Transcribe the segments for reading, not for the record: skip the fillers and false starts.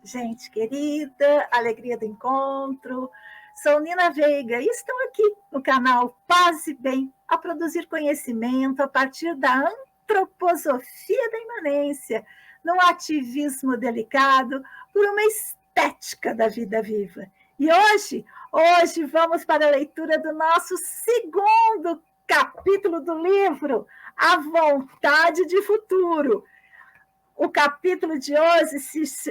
Gente querida, alegria do encontro. Sou Nina Veiga e estou aqui no canal Paz e Bem a produzir conhecimento a partir da antroposofia da imanência, num ativismo delicado por uma estética da vida viva. E hoje vamos para a leitura do nosso segundo capítulo do livro, A Vontade de Futuro. O capítulo de hoje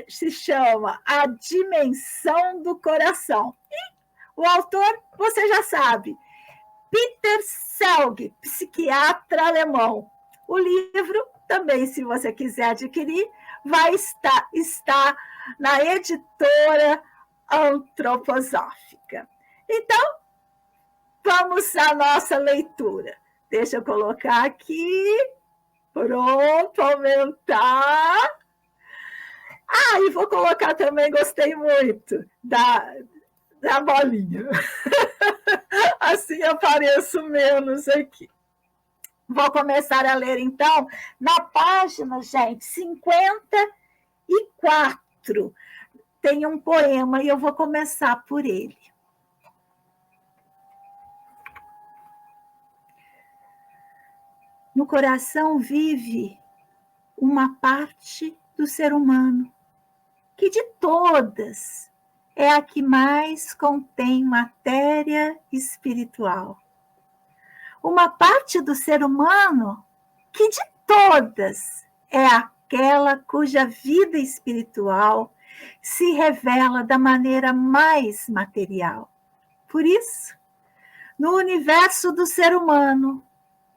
se chama A Dimensão do Coração. E o autor, você já sabe, Peter Selg, psiquiatra alemão. O livro, também, se você quiser adquirir, vai estar na editora antroposófica. Então, vamos à nossa leitura. Deixa eu colocar aqui. Pronto, aumentar. E vou colocar também, gostei muito, da bolinha. Assim apareço menos aqui. Vou começar a ler, então, na página, gente, 54. Tem um poema e eu vou começar por ele. No coração vive uma parte do ser humano, que de todas é a que mais contém matéria espiritual. Uma parte do ser humano que de todas é aquela cuja vida espiritual se revela da maneira mais material. Por isso, no universo do ser humano,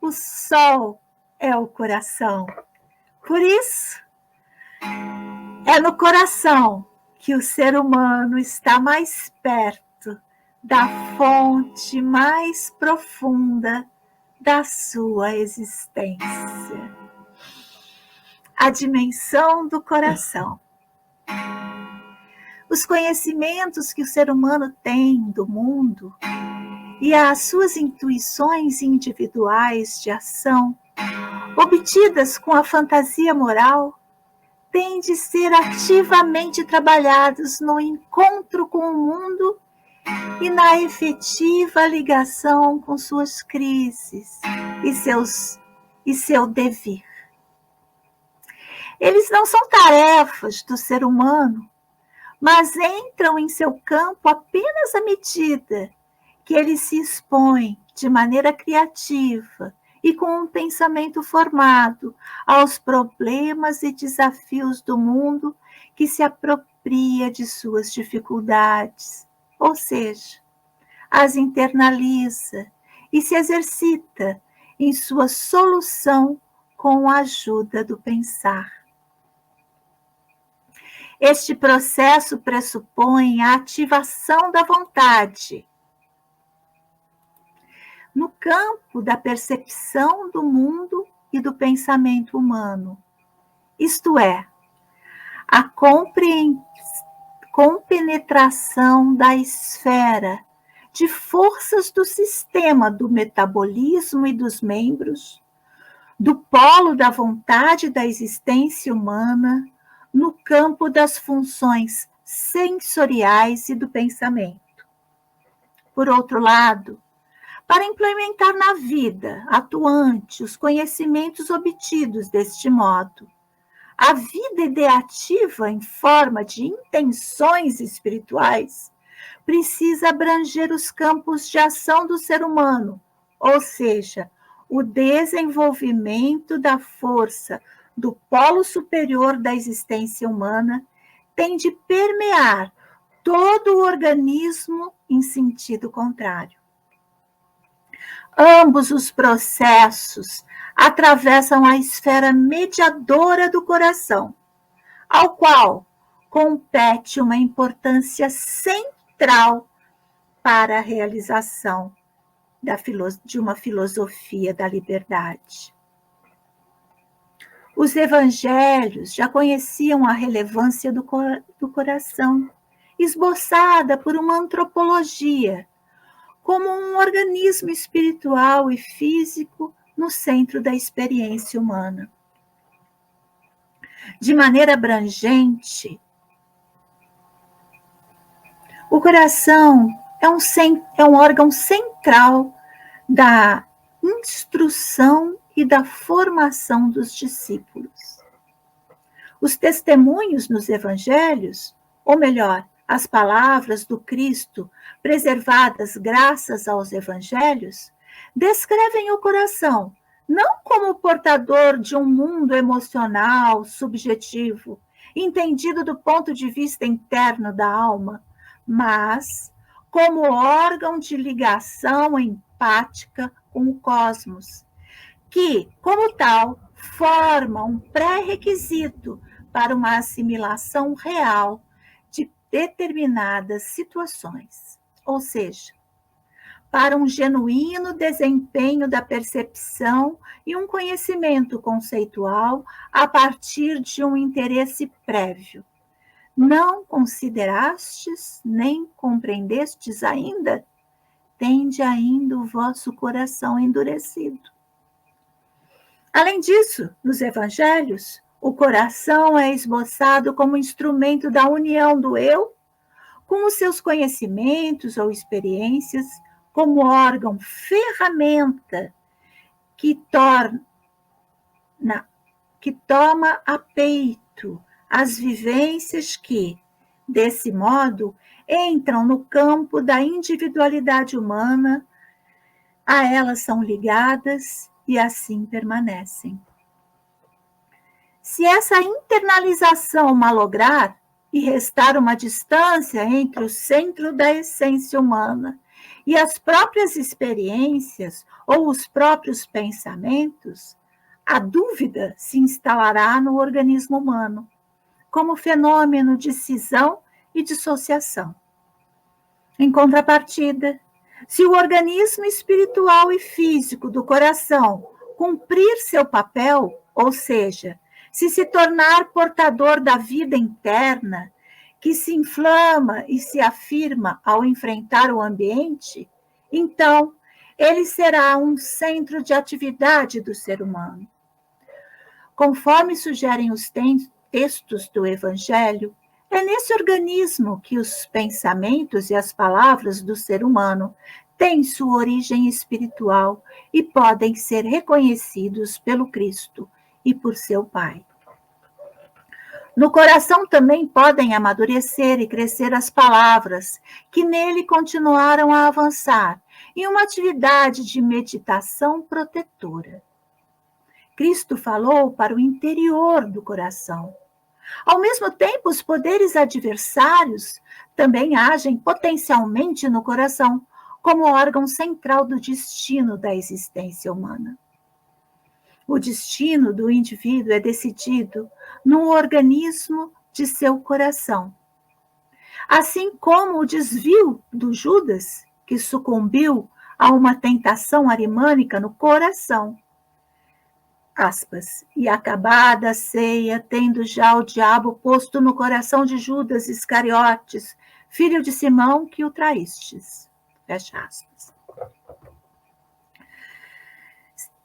o sol é o coração. Por isso, é no coração que o ser humano está mais perto da fonte mais profunda da sua existência. A dimensão do coração. Os conhecimentos que o ser humano tem do mundo e as suas intuições individuais de ação, obtidas com a fantasia moral, têm de ser ativamente trabalhados no encontro com o mundo e na efetiva ligação com suas crises e seu devir. Eles não são tarefas do ser humano, mas entram em seu campo apenas à medida que ele se expõe de maneira criativa e com um pensamento formado aos problemas e desafios do mundo que se apropria de suas dificuldades, ou seja, as internaliza e se exercita em sua solução com a ajuda do pensar. Este processo pressupõe a ativação da vontade, no campo da percepção do mundo e do pensamento humano, isto é, a compenetração da esfera de forças do sistema do metabolismo e dos membros, do polo da vontade da existência humana, no campo das funções sensoriais e do pensamento. Por outro lado, para implementar na vida atuante os conhecimentos obtidos deste modo, a vida ideativa em forma de intenções espirituais precisa abranger os campos de ação do ser humano, ou seja, o desenvolvimento da força do polo superior da existência humana tem de permear todo o organismo em sentido contrário. Ambos os processos atravessam a esfera mediadora do coração, ao qual compete uma importância central para a realização de uma filosofia da liberdade. Os evangelhos já conheciam a relevância do coração, esboçada por uma antropologia, como um organismo espiritual e físico no centro da experiência humana. De maneira abrangente, o coração é um órgão central da instrução e da formação dos discípulos. Os testemunhos nos evangelhos, ou melhor, as palavras do Cristo preservadas graças aos evangelhos, descrevem o coração não como portador de um mundo emocional, subjetivo, entendido do ponto de vista interno da alma, mas como órgão de ligação empática com o cosmos, que, como tal, forma um pré-requisito para uma assimilação real de determinadas situações, ou seja, para um genuíno desempenho da percepção e um conhecimento conceitual a partir de um interesse prévio. Não considerastes nem compreendestes ainda? Tende ainda o vosso coração endurecido. Além disso, nos evangelhos, o coração é esboçado como instrumento da união do eu com os seus conhecimentos ou experiências, como órgão, ferramenta que toma a peito as vivências que, desse modo, entram no campo da individualidade humana, a elas são ligadas e assim permanecem. Se essa internalização malograr e restar uma distância entre o centro da essência humana e as próprias experiências ou os próprios pensamentos, a dúvida se instalará no organismo humano, como fenômeno de cisão e dissociação. Em contrapartida, se o organismo espiritual e físico do coração cumprir seu papel, ou seja, se tornar portador da vida interna, que se inflama e se afirma ao enfrentar o ambiente, então ele será um centro de atividade do ser humano. Conforme sugerem os textos do Evangelho, é nesse organismo que os pensamentos e as palavras do ser humano têm sua origem espiritual e podem ser reconhecidos pelo Cristo e por seu Pai. No coração também podem amadurecer e crescer as palavras, que nele continuaram a avançar, em uma atividade de meditação protetora. Cristo falou para o interior do coração. Ao mesmo tempo, os poderes adversários também agem potencialmente no coração, como órgão central do destino da existência humana. O destino do indivíduo é decidido no organismo de seu coração. Assim como o desvio do Judas, que sucumbiu a uma tentação arimânica no coração. Aspas, e acabada a ceia, tendo já o diabo posto no coração de Judas Iscariotes, filho de Simão, que o traístes. Fecha aspas.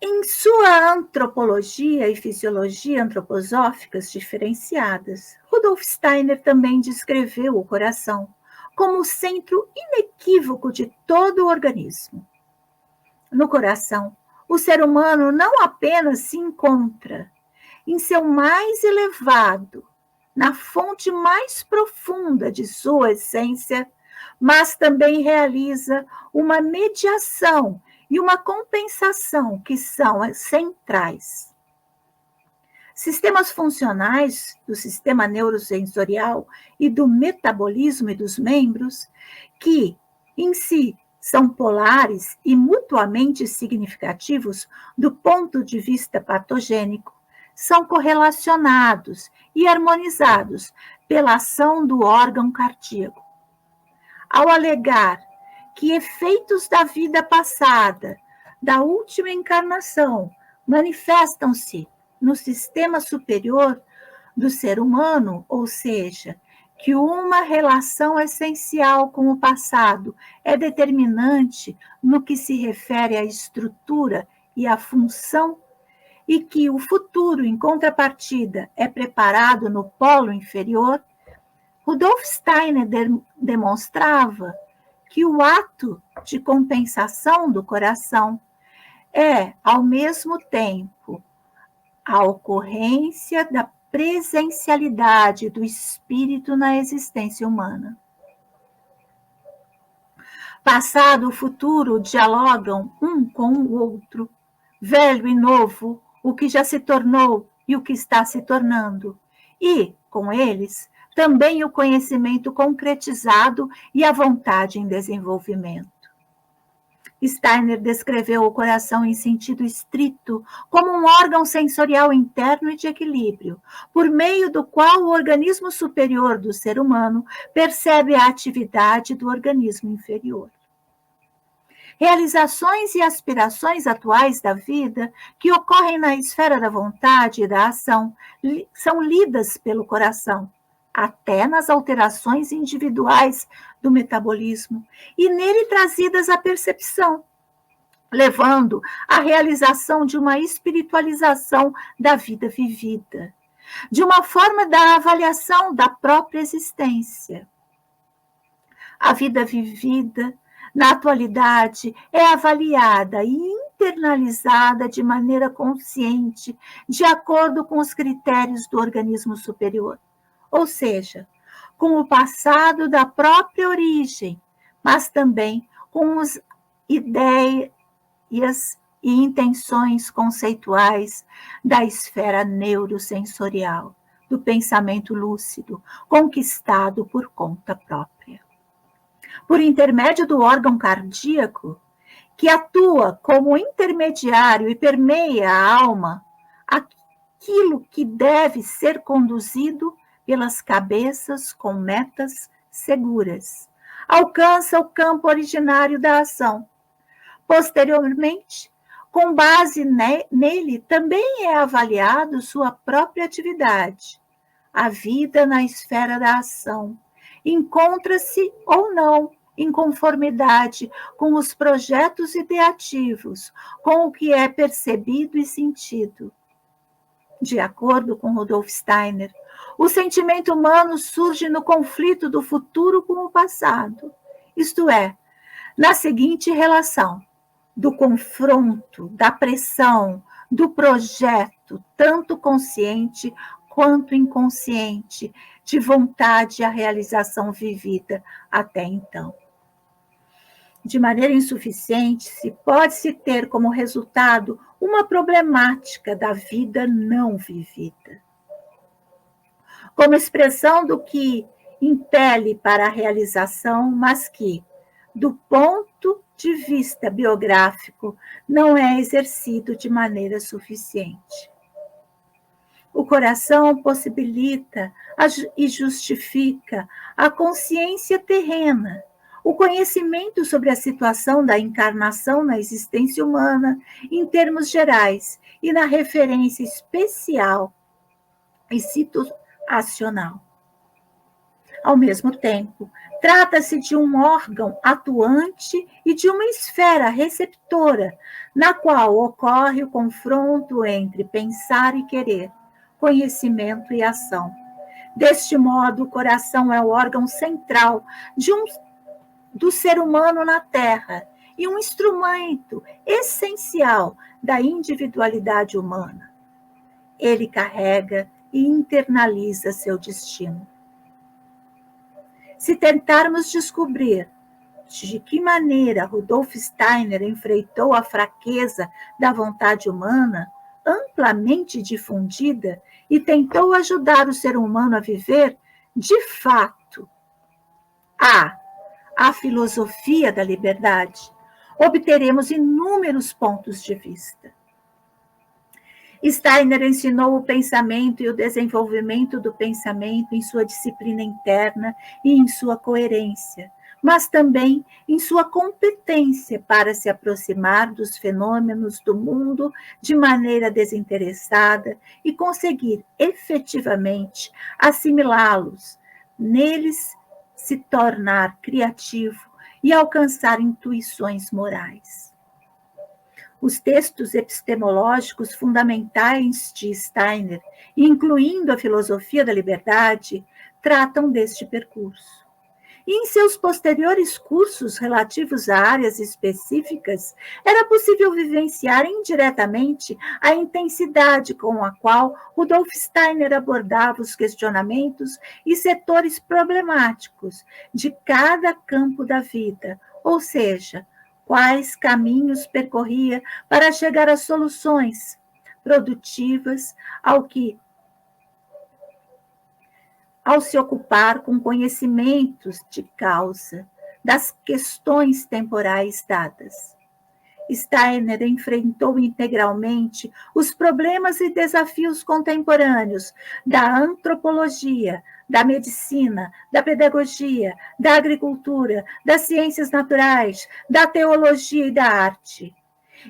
Em sua antropologia e fisiologia antroposóficas diferenciadas, Rudolf Steiner também descreveu o coração como o centro inequívoco de todo o organismo. No coração, o ser humano não apenas se encontra em seu mais elevado, na fonte mais profunda de sua essência, mas também realiza uma mediação e uma compensação que são centrais. Sistemas funcionais do sistema neurosensorial e do metabolismo e dos membros, que, em si, são polares e mutuamente significativos do ponto de vista patogênico, são correlacionados e harmonizados pela ação do órgão cardíaco. Ao alegar que efeitos da vida passada, da última encarnação, manifestam-se no sistema superior do ser humano, ou seja, que uma relação essencial com o passado é determinante no que se refere à estrutura e à função, e que o futuro, em contrapartida, é preparado no polo inferior, Rudolf Steiner demonstrava que o ato de compensação do coração é, ao mesmo tempo, a ocorrência da presencialidade do espírito na existência humana. Passado e futuro dialogam um com o outro, velho e novo, o que já se tornou e o que está se tornando, e, com eles, também o conhecimento concretizado e a vontade em desenvolvimento. Steiner descreveu o coração em sentido estrito como um órgão sensorial interno e de equilíbrio, por meio do qual o organismo superior do ser humano percebe a atividade do organismo inferior. Realizações e aspirações atuais da vida, que ocorrem na esfera da vontade e da ação, são lidas pelo coração, até nas alterações individuais do metabolismo, e nele trazidas à percepção, levando à realização de uma espiritualização da vida vivida, de uma forma da avaliação da própria existência. A vida vivida, na atualidade, é avaliada e internalizada de maneira consciente, de acordo com os critérios do organismo superior, ou seja, com o passado da própria origem, mas também com as ideias e intenções conceituais da esfera neurosensorial, do pensamento lúcido, conquistado por conta própria. Por intermédio do órgão cardíaco, que atua como intermediário e permeia a alma, aquilo que deve ser conduzido pelas cabeças com metas seguras, alcança o campo originário da ação. Posteriormente, com base nele, também é avaliado sua própria atividade. A vida na esfera da ação encontra-se ou não em conformidade com os projetos ideativos, com o que é percebido e sentido. De acordo com Rudolf Steiner, o sentimento humano surge no conflito do futuro com o passado, isto é, na seguinte relação: do confronto, da pressão, do projeto, tanto consciente quanto inconsciente, de vontade à realização vivida até então. De maneira insuficiente, pode-se ter como resultado uma problemática da vida não vivida. Como expressão do que impele para a realização, mas que, do ponto de vista biográfico, não é exercido de maneira suficiente. O coração possibilita e justifica a consciência terrena, o conhecimento sobre a situação da encarnação na existência humana, em termos gerais, e na referência especial e situacional. Ao mesmo tempo, trata-se de um órgão atuante e de uma esfera receptora, na qual ocorre o confronto entre pensar e querer, conhecimento e ação. Deste modo, o coração é o órgão central do ser humano na Terra e um instrumento essencial da individualidade humana. Ele carrega e internaliza seu destino. Se tentarmos descobrir de que maneira Rudolf Steiner enfrentou a fraqueza da vontade humana, amplamente difundida, e tentou ajudar o ser humano a viver, de fato, a filosofia da liberdade, obteremos inúmeros pontos de vista. Steiner ensinou o pensamento e o desenvolvimento do pensamento em sua disciplina interna e em sua coerência, mas também em sua competência para se aproximar dos fenômenos do mundo de maneira desinteressada e conseguir efetivamente assimilá-los, neles se tornar criativo e alcançar intuições morais. Os textos epistemológicos fundamentais de Steiner, incluindo a filosofia da liberdade, tratam deste percurso. E em seus posteriores cursos relativos a áreas específicas, era possível vivenciar indiretamente a intensidade com a qual Rudolf Steiner abordava os questionamentos e setores problemáticos de cada campo da vida, ou seja, quais caminhos percorria para chegar a soluções produtivas ao se ocupar com conhecimentos de causa das questões temporais dadas. Steiner enfrentou integralmente os problemas e desafios contemporâneos da antropologia, da medicina, da pedagogia, da agricultura, das ciências naturais, da teologia e da arte,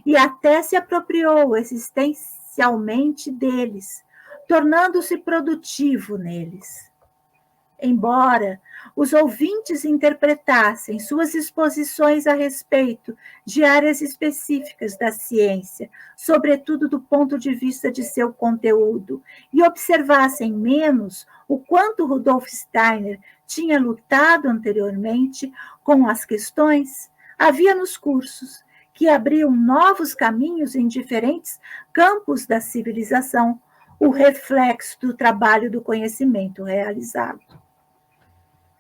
e até se apropriou existencialmente deles, tornando-se produtivo neles. Embora os ouvintes interpretassem suas exposições a respeito de áreas específicas da ciência, sobretudo do ponto de vista de seu conteúdo, e observassem menos o quanto Rudolf Steiner tinha lutado anteriormente com as questões, havia nos cursos que abriam novos caminhos em diferentes campos da civilização, o reflexo do trabalho do conhecimento realizado.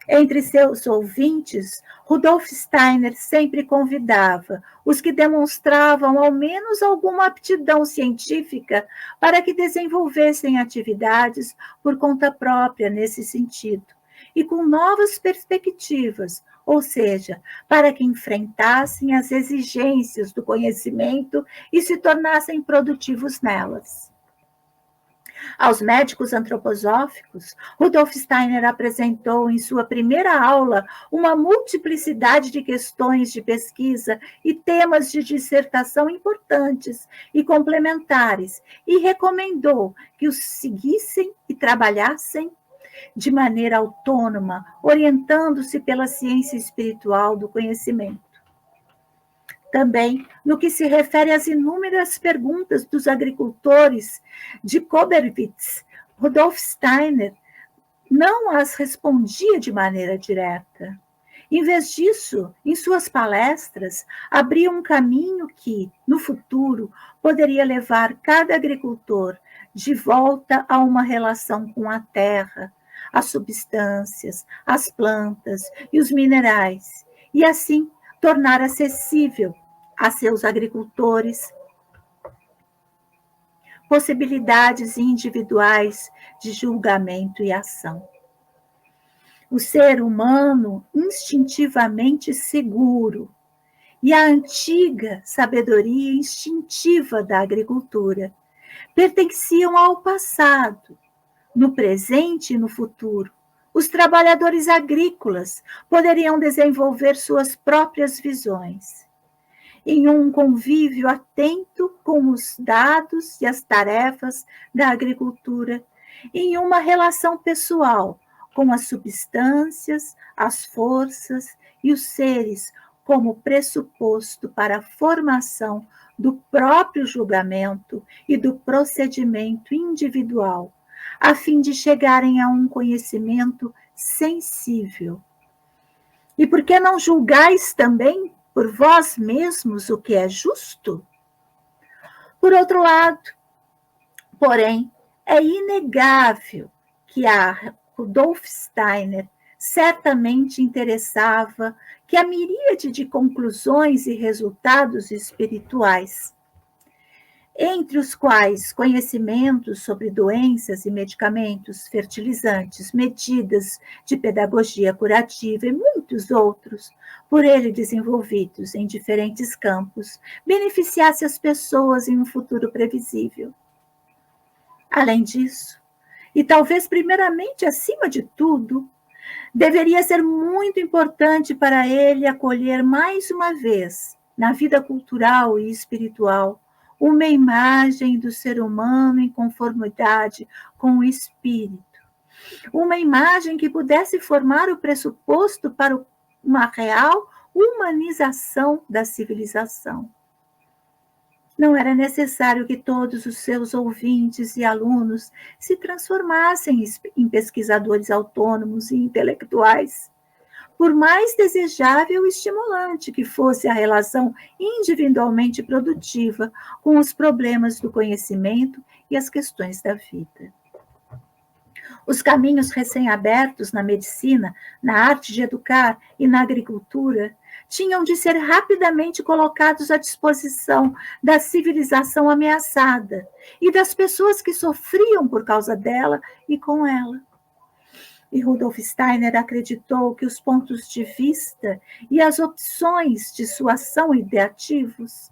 Entre seus ouvintes, Rudolf Steiner sempre convidava os que demonstravam ao menos alguma aptidão científica para que desenvolvessem atividades por conta própria nesse sentido, e com novas perspectivas, ou seja, para que enfrentassem as exigências do conhecimento e se tornassem produtivos nelas. Aos médicos antroposóficos, Rudolf Steiner apresentou em sua primeira aula uma multiplicidade de questões de pesquisa e temas de dissertação importantes e complementares, e recomendou que os seguissem e trabalhassem de maneira autônoma, orientando-se pela ciência espiritual do conhecimento. Também, no que se refere às inúmeras perguntas dos agricultores de Koberwitz, Rudolf Steiner não as respondia de maneira direta. Em vez disso, em suas palestras, abria um caminho que, no futuro, poderia levar cada agricultor de volta a uma relação com a terra, as substâncias, as plantas e os minerais, e assim tornar acessível a seus agricultores possibilidades individuais de julgamento e ação. O ser humano instintivamente seguro e a antiga sabedoria instintiva da agricultura pertenciam ao passado. No presente e no futuro, os trabalhadores agrícolas poderiam desenvolver suas próprias visões. Em um convívio atento com os dados e as tarefas da agricultura, em uma relação pessoal com as substâncias, as forças e os seres como pressuposto para a formação do próprio julgamento e do procedimento individual, a fim de chegarem a um conhecimento sensível. E por que não julgais também por vós mesmos o que é justo? Por outro lado, porém, é inegável que a Rudolf Steiner certamente interessava que a miríade de conclusões e resultados espirituais, entre os quais conhecimentos sobre doenças e medicamentos, fertilizantes, medidas de pedagogia curativa e muitos outros, por ele desenvolvidos em diferentes campos, beneficiasse as pessoas em um futuro previsível. Além disso, e talvez primeiramente acima de tudo, Deveria ser muito importante para ele acolher mais uma vez, na vida cultural e espiritual, uma imagem do ser humano em conformidade com o espírito. Uma imagem que pudesse formar o pressuposto para uma real humanização da civilização. Não era necessário que todos os seus ouvintes e alunos se transformassem em pesquisadores autônomos e intelectuais. Por mais desejável e estimulante que fosse a relação individualmente produtiva com os problemas do conhecimento e as questões da vida. Os caminhos recém-abertos na medicina, na arte de educar e na agricultura tinham de ser rapidamente colocados à disposição da civilização ameaçada e das pessoas que sofriam por causa dela e com ela. E Rudolf Steiner acreditou que os pontos de vista e as opções de sua ação ideativos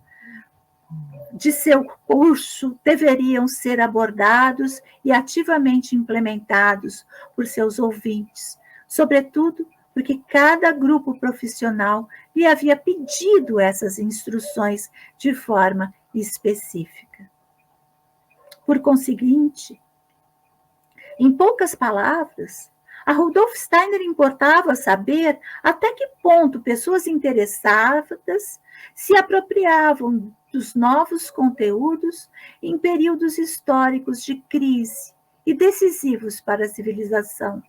de seu curso deveriam ser abordados e ativamente implementados por seus ouvintes, sobretudo porque cada grupo profissional lhe havia pedido essas instruções de forma específica. Por conseguinte, em poucas palavras, a Rudolf Steiner importava saber até que ponto pessoas interessadas se apropriavam dos novos conteúdos em períodos históricos de crise e decisivos para a civilização.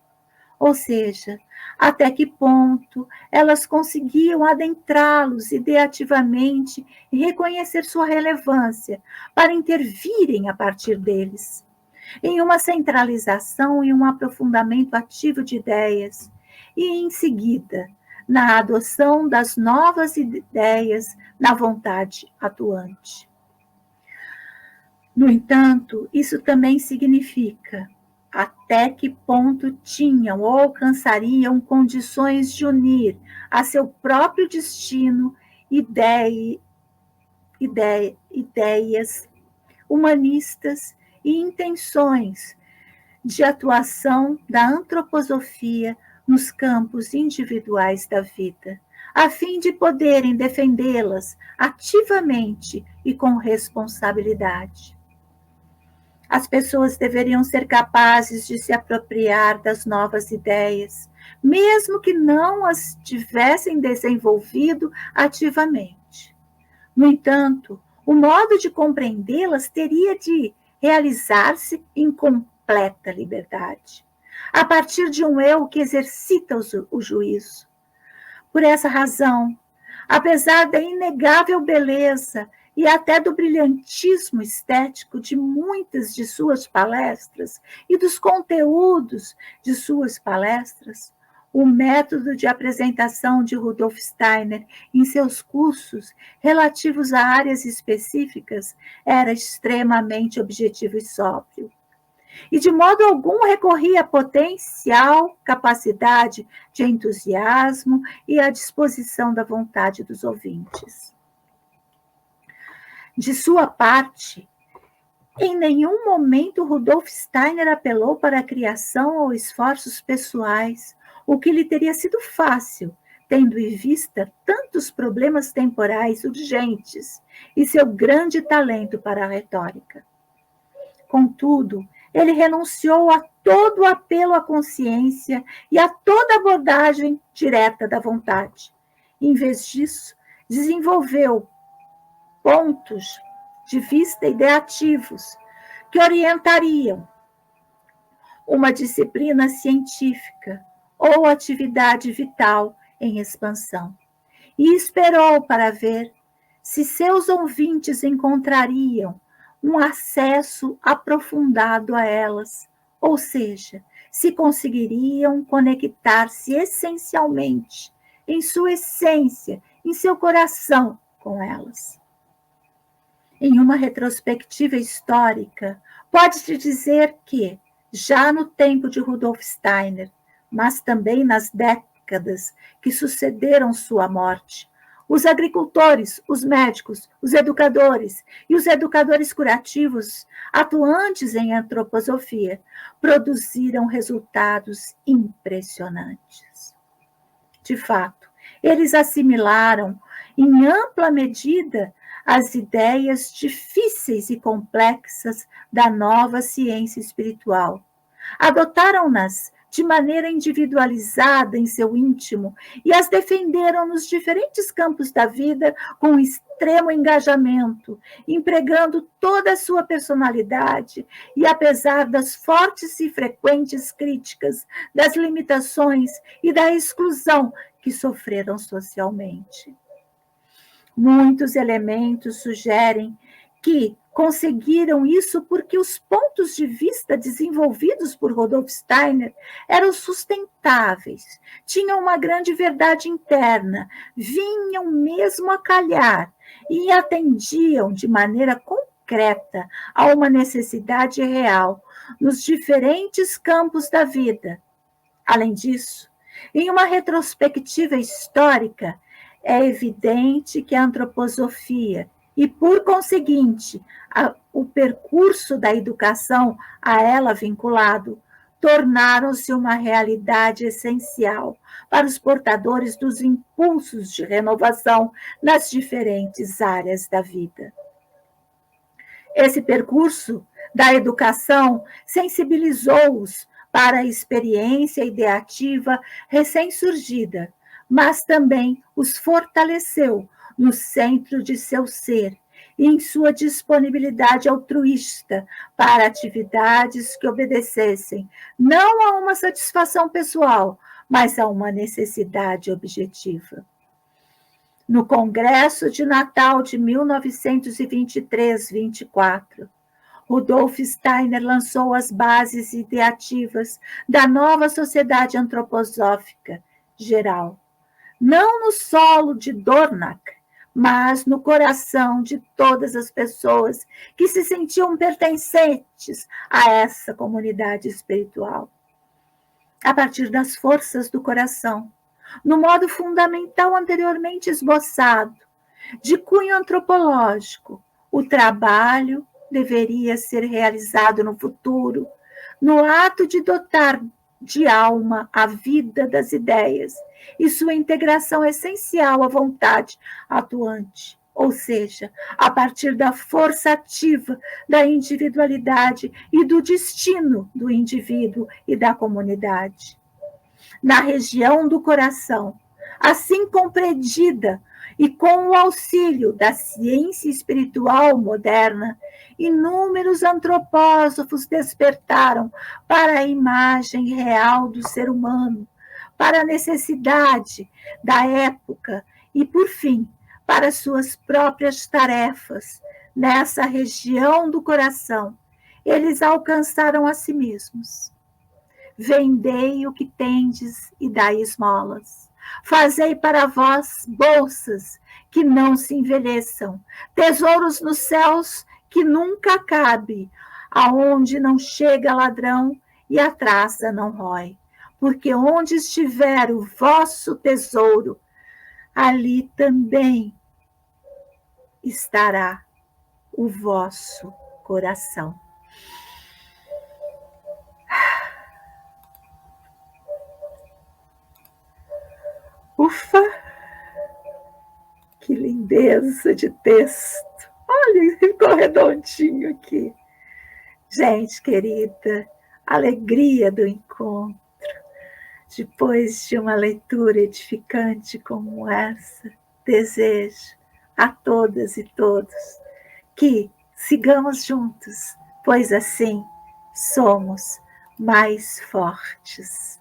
Ou seja, até que ponto elas conseguiam adentrá-los ideativamente e reconhecer sua relevância para intervirem a partir deles, em uma centralização e um aprofundamento ativo de ideias, e, em seguida, na adoção das novas ideias na vontade atuante. No entanto, isso também significa até que ponto tinham ou alcançariam condições de unir a seu próprio destino ideias humanistas e intenções de atuação da antroposofia nos campos individuais da vida, a fim de poderem defendê-las ativamente e com responsabilidade. As pessoas deveriam ser capazes de se apropriar das novas ideias, mesmo que não as tivessem desenvolvido ativamente. No entanto, o modo de compreendê-las teria de realizar-se em completa liberdade, a partir de um eu que exercita o juízo. Por essa razão, apesar da inegável beleza e até do brilhantismo estético de muitas de suas palestras e dos conteúdos de suas palestras, o método de apresentação de Rudolf Steiner em seus cursos relativos a áreas específicas era extremamente objetivo e sóbrio. E de modo algum recorria à potencial capacidade de entusiasmo e à disposição da vontade dos ouvintes. De sua parte, em nenhum momento Rudolf Steiner apelou para a criação ou esforços pessoais, o que lhe teria sido fácil, tendo em vista tantos problemas temporais urgentes e seu grande talento para a retórica. Contudo, ele renunciou a todo apelo à consciência e a toda abordagem direta da vontade. Em vez disso, desenvolveu pontos de vista ideativos que orientariam uma disciplina científica ou atividade vital em expansão. E esperou para ver se seus ouvintes encontrariam um acesso aprofundado a elas, ou seja, se conseguiriam conectar-se essencialmente, em sua essência, em seu coração, com elas. Em uma retrospectiva histórica, pode-se dizer que, já no tempo de Rudolf Steiner, mas também nas décadas que sucederam sua morte, Os agricultores, os médicos, os educadores e os educadores curativos, atuantes em antroposofia, produziram resultados impressionantes. De fato, eles assimilaram, em ampla medida, as ideias difíceis e complexas da nova ciência espiritual. Adotaram-nas de maneira individualizada em seu íntimo e as defenderam nos diferentes campos da vida com extremo engajamento, empregando toda a sua personalidade e apesar das fortes e frequentes críticas, das limitações e da exclusão que sofreram socialmente. Muitos elementos sugerem que conseguiram isso porque os pontos de vista desenvolvidos por Rudolf Steiner eram sustentáveis, tinham uma grande verdade interna, vinham mesmo a calhar e atendiam de maneira concreta a uma necessidade real nos diferentes campos da vida. Além disso, em uma retrospectiva histórica, é evidente que a antroposofia e, por conseguinte, o percurso da educação a ela vinculado tornaram-se uma realidade essencial para os portadores dos impulsos de renovação nas diferentes áreas da vida. Esse percurso da educação sensibilizou-os para a experiência ideativa recém-surgida, mas também os fortaleceu no centro de seu ser e em sua disponibilidade altruísta para atividades que obedecessem não a uma satisfação pessoal, mas a uma necessidade objetiva. No Congresso de Natal de 1923-24, Rudolf Steiner lançou as bases ideativas da nova sociedade antroposófica geral, não no solo de Dornach, mas no coração de todas as pessoas que se sentiam pertencentes a essa comunidade espiritual. A partir das forças do coração, no modo fundamental anteriormente esboçado, de cunho antropológico, o trabalho deveria ser realizado no futuro, no ato de dotar de alma a vida das ideias e sua integração essencial à vontade atuante, ou seja, a partir da força ativa da individualidade e do destino do indivíduo e da comunidade. Na região do coração, assim compreendida e com o auxílio da ciência espiritual moderna, inúmeros antropósofos despertaram para a imagem real do ser humano, para a necessidade da época e, por fim, para suas próprias tarefas. Nessa região do coração, eles alcançaram a si mesmos. Vendei o que tendes e dai esmolas. Fazei para vós bolsas que não se envelheçam, tesouros nos céus que nunca cabe, aonde não chega ladrão e a traça não rói. Porque onde estiver o vosso tesouro, ali também estará o vosso coração. Ufa! Que lindeza de texto! Olha, ficou redondinho aqui. Gente querida, alegria do encontro. Depois de uma leitura edificante como essa, desejo a todas e todos que sigamos juntos, pois assim somos mais fortes.